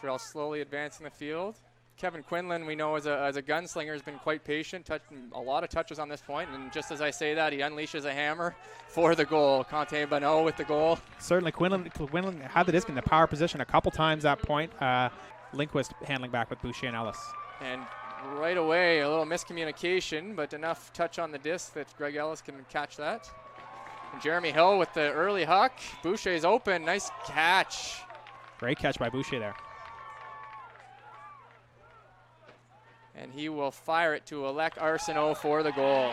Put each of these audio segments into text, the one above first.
Montreal slowly advancing the field. Kevin Quinlan, we know as a gunslinger, has been quite patient, a lot of touches on this point, and just as I say that, he unleashes a hammer for the goal. Conte Bonneau with the goal. Certainly, Quinlan had the disc in the power position a couple times that point. Lindquist handling back with Boucher and Ellis. And right away, a little miscommunication, but enough touch on the disc that Greg Ellis can catch that. And Jeremy Hill with the early huck. Boucher's open, nice catch. Great catch by Boucher there. And he will fire it to Alec Arsenault for the goal.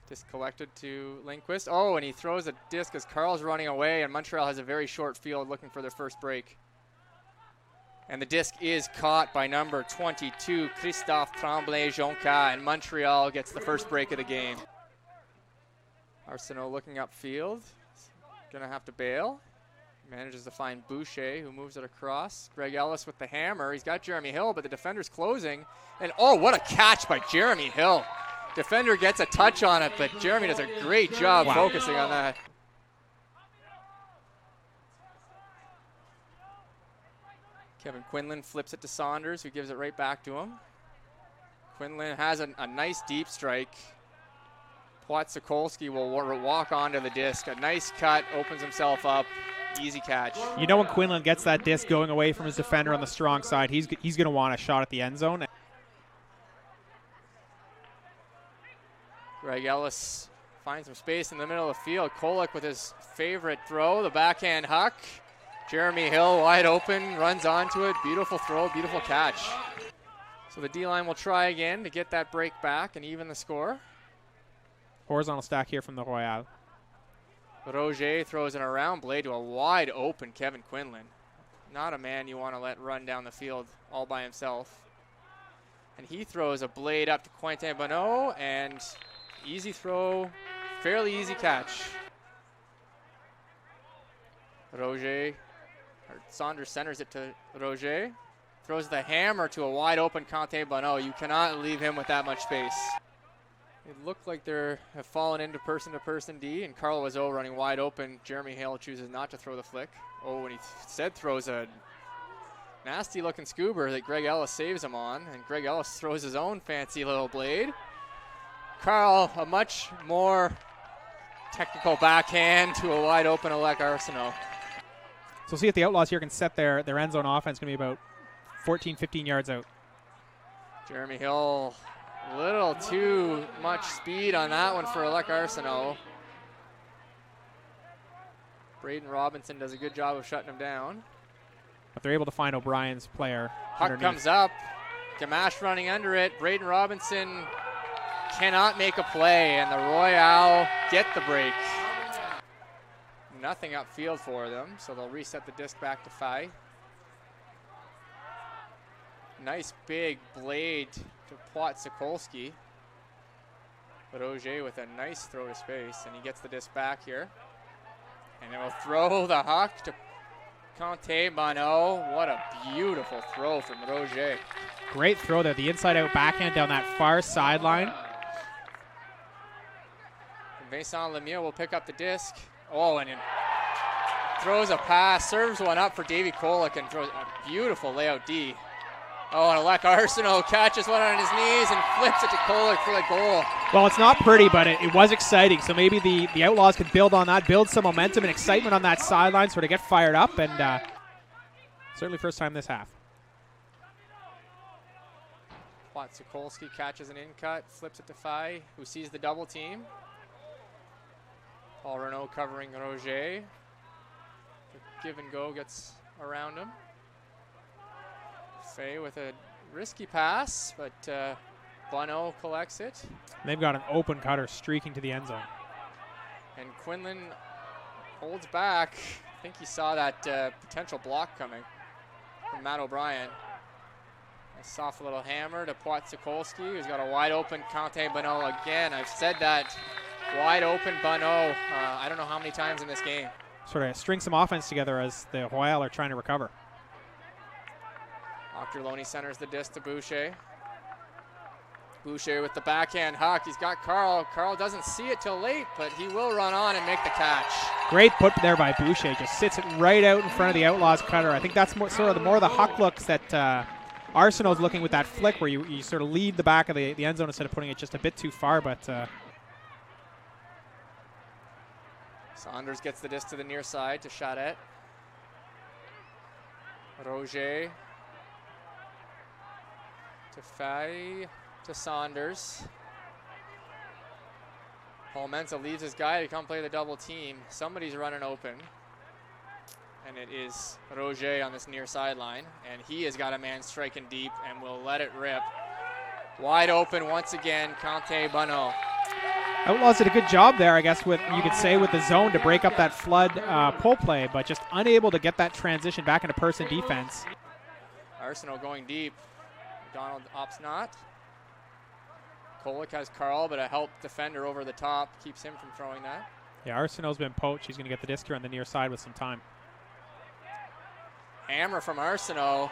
Disc collected to Lindquist. Oh, and he throws a disc as Carl's running away, and Montreal has a very short field looking for their first break. And the disc is caught by number 22, Christophe Tremblay-Jonca, and Montreal gets the first break of the game. Arsenault looking upfield. Gonna have to bail. Manages to find Boucher, who moves it across. Greg Ellis with the hammer. He's got Jeremy Hill, but the defender's closing. And oh, what a catch by Jeremy Hill. Defender gets a touch on it, but Jeremy does a great job focusing on that. Kevin Quinlan flips it to Saunders, who gives it right back to him. Quinlan has a nice deep strike. Płat-Sokolski will walk onto the disc. A nice cut, opens himself up. Easy catch. You know when Quinlan gets that disc going away from his defender on the strong side, he's going to want a shot at the end zone. Greg Ellis finds some space in the middle of the field. Kolek with his favorite throw, the backhand huck. Jeremy Hill wide open, runs onto it. Beautiful throw, beautiful catch. So the D-line will try again to get that break back and even the score. Horizontal stack here from the Royal. Roger throws an around blade to a wide open Kevin Quinlan. Not a man you want to let run down the field all by himself. And he throws a blade up to Quentin Bonneau, and easy throw, fairly easy catch. Saunders centers it to Roger. Throws the hammer to a wide open Quentin Bonneau. You cannot leave him with that much space. It looked like they have fallen into person-to-person D, and Carl Wiseau running wide open. Jeremy Hale chooses not to throw the flick. Oh, and he throws a nasty-looking scuba that Greg Ellis saves him on, and Greg Ellis throws his own fancy little blade. Carl, a much more technical backhand to a wide open Alec Arsenault. So see if the Outlaws here can set their end zone offense. Going to be about 14, 15 yards out. Jeremy Hill. A little too much speed on that one for Alec Arsenault. Braden Robinson does a good job of shutting him down. But they're able to find O'Brien's player. Huck comes up. Gamache running under it. Braden Robinson cannot make a play, and the Royale get the break. Nothing upfield for them, so they'll reset the disc back to Fye. Nice big blade to Płat-Sokolski. Roger with a nice throw to space, and he gets the disc back here. And it will throw the huck to Conte Bonneau. What a beautiful throw from Roger. Great throw there, the inside-out backhand down that far sideline. And Vincent Lemieux will pick up the disc. Oh, and it throws a pass, serves one up for Davey Kolek, and throws a beautiful layout D. Oh, and Alec Arsenault catches one on his knees and flips it to Kolek for the goal. Well, it's not pretty, but it was exciting. So maybe the Outlaws could build on that, build some momentum and excitement on that sideline, sort of get fired up, and certainly first time this half. Płat-Sokolski catches an in-cut, flips it to Fye, who sees the double team. Paul Renault covering Roger. The give and go gets around him. Fay with a risky pass, but Bonneau collects it. They've got an open cutter streaking to the end zone. And Quinlan holds back. I think he saw that potential block coming from Matt O'Brien. A soft little hammer to Płat-Sokolski, who's got a wide open Conte Bonneau again. I've said that. Wide open Bonneau. I don't know how many times in this game. Sort of string some offense together as the Royal are trying to recover. Octorloni centers the disc to Boucher. Boucher with the backhand huck. He's got Carl. Carl doesn't see it till late, but he will run on and make the catch. Great put there by Boucher. Just sits it right out in front of the Outlaws cutter. I think that's more the huck looks that Arsenault's looking with that flick where you sort of lead the back of the end zone instead of putting it just a bit too far. But Saunders gets the disc to the near side to Charette. Roger to Fay to Saunders. Paul Mensa leaves his guy to come play the double team. Somebody's running open. And it is Roger on this near sideline. And he has got a man striking deep and will let it rip. Wide open once again, Conte Bonneau. Outlaws did a good job there, I guess, with the zone to break up that flood pull play, but just unable to get that transition back into person defense. Arsenault going deep. McDonald opts not. Kolick has Carl, but a help defender over the top keeps him from throwing that. Yeah, Arsenault's been poached. He's going to get the disc here on the near side with some time. Hammer from Arsenault.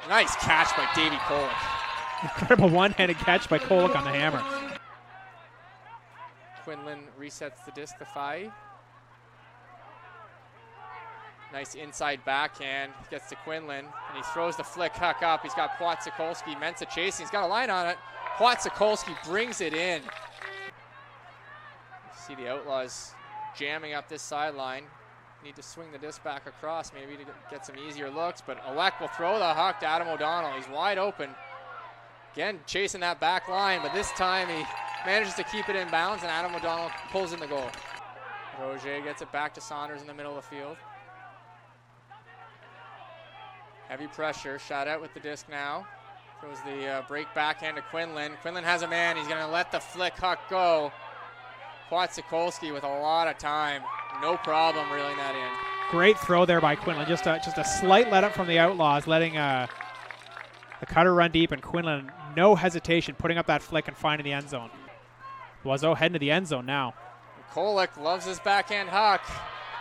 Nice catch by Davey Kolick. Incredible one-handed catch by Kolick on the hammer. Quinlan resets the disc to Fay. Nice inside backhand. Gets to Quinlan, and he throws the flick huck up. He's got Płatzikolski. Mensa chasing. He's got a line on it. Płatzikolski brings it in. See the Outlaws jamming up this sideline. Need to swing the disc back across maybe to get some easier looks, but Alec will throw the huck to Adam O'Donnell. He's wide open. Again, chasing that back line, but this time he manages to keep it in bounds, and Adam O'Donnell pulls in the goal. Roger gets it back to Saunders in the middle of the field. Heavy pressure, shot out with the disc now. Throws the break backhand to Quinlan. Quinlan has a man. He's going to let the flick huck go. Płatzikolski with a lot of time. No problem reeling that in. Great throw there by Quinlan. Just a slight let up from the Outlaws, letting the cutter run deep, and Quinlan, no hesitation, putting up that flick and finding the end zone. Loiseau heading to the end zone now. Kolick loves his backhand huck.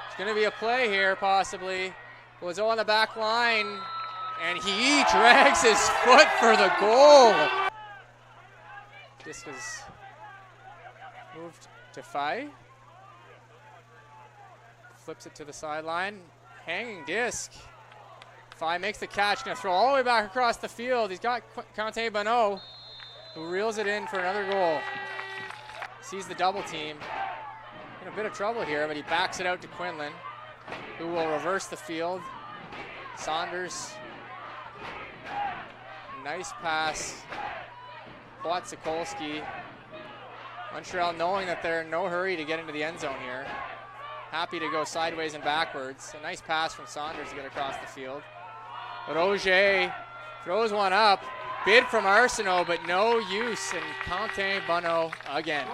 It's going to be a play here, possibly. Loiseau on the back line, and he drags his foot for the goal. Disc is moved to Fay. Flips it to the sideline. Hanging disc. Fay makes the catch. Going to throw all the way back across the field. He's got Conte Bonneau, who reels it in for another goal. Sees the double team. In a bit of trouble here, but he backs it out to Quinlan, who will reverse the field. Saunders. Nice pass. Płatzikolski. Montreal knowing that they're in no hurry to get into the end zone here. Happy to go sideways and backwards. A nice pass from Saunders to get across the field. Roger throws one up. Bid from Arsenault, but no use. And Conte Bonneau again.